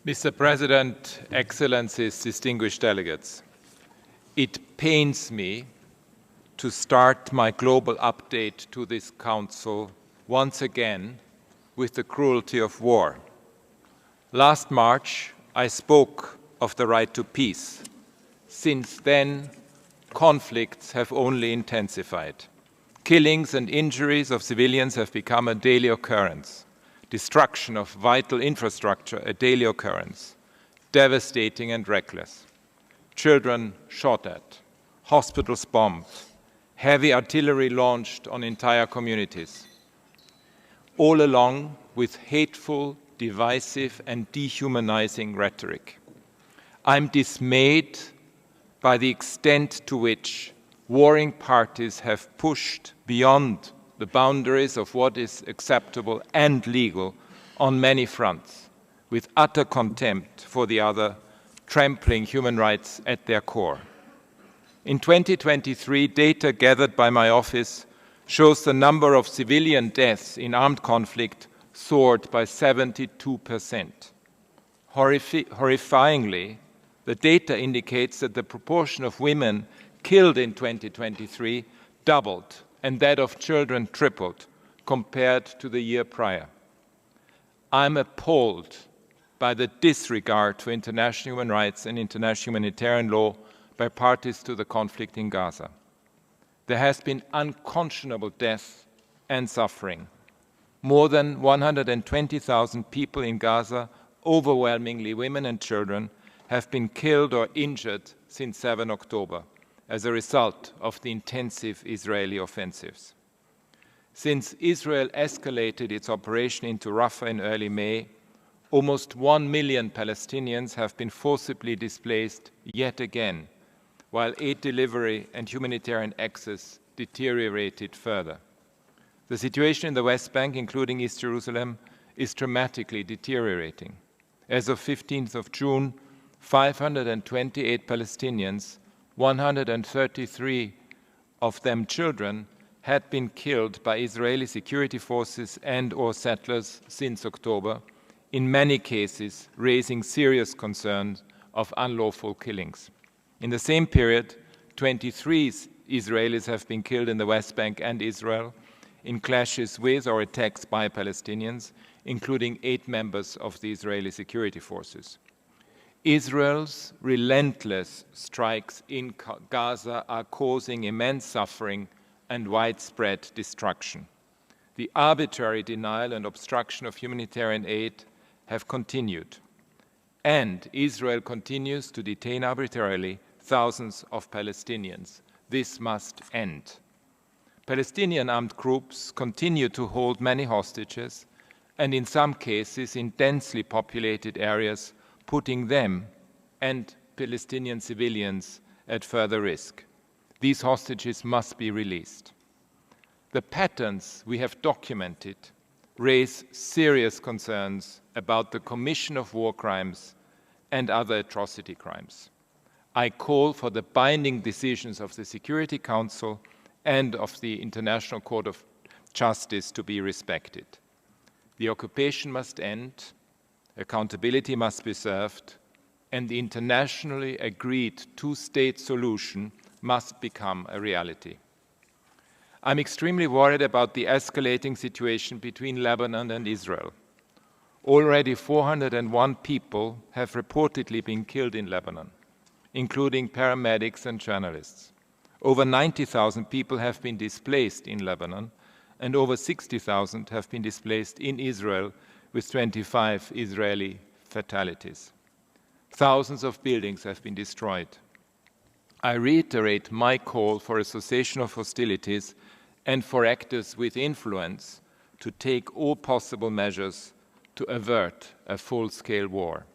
Mr. President, Excellencies, distinguished delegates, it pains me to start my global update to this Council once again with the cruelty of war. Last March, I spoke of the right to peace. Since then, conflicts have only intensified. Killings and injuries of civilians have become a daily occurrence. Destruction of vital infrastructure, a daily occurrence. Devastating and reckless. Children shot at. Hospitals bombed. Heavy artillery launched on entire communities. All along with hateful, divisive and dehumanizing rhetoric. I'm dismayed by the extent to which warring parties have pushed beyond the boundaries of what is acceptable and legal on many fronts, with utter contempt for the other, trampling human rights at their core. In 2023, data gathered by my office shows the number of civilian deaths in armed conflict soared by 72%. Horrifyingly, the data indicates that the proportion of women killed in 2023 doubled, and that of children tripled compared to the year prior. I'm appalled by the disregard for international human rights and international humanitarian law by parties to the conflict in Gaza. There has been unconscionable death and suffering. More than 120,000 people in Gaza, overwhelmingly women and children, have been killed or injured since 7 October. As a result of the intensive Israeli offensives. Since Israel escalated its operation into Rafah in early May, almost 1 million Palestinians have been forcibly displaced yet again, while aid delivery and humanitarian access deteriorated further. The situation in the West Bank, including East Jerusalem, is dramatically deteriorating. As of 15th of June, 528 Palestinians, 133 of them children, had been killed by Israeli security forces and/or settlers since October, in many cases raising serious concerns of unlawful killings. In the same period, 23 Israelis have been killed in the West Bank and Israel in clashes with or attacks by Palestinians, including 8 members of the Israeli security forces. Israel's relentless strikes in Gaza are causing immense suffering and widespread destruction. The arbitrary denial and obstruction of humanitarian aid have continued, and Israel continues to detain arbitrarily thousands of Palestinians. This must end. Palestinian armed groups continue to hold many hostages, and in some cases in densely populated areas, putting them and Palestinian civilians at further risk. These hostages must be released. The patterns we have documented raise serious concerns about the commission of war crimes and other atrocity crimes. I call for the binding decisions of the Security Council and of the International Court of Justice to be respected. The occupation must end, accountability must be served, and the internationally agreed two-state solution must become a reality. I'm extremely worried about the escalating situation between Lebanon and Israel. Already 401 people have reportedly been killed in Lebanon, including paramedics and journalists. Over 90,000 people have been displaced in Lebanon, and over 60,000 have been displaced in Israel, with 25 Israeli fatalities. Thousands of buildings have been destroyed. I reiterate my call for a cessation of hostilities and for actors with influence to take all possible measures to avert a full-scale war.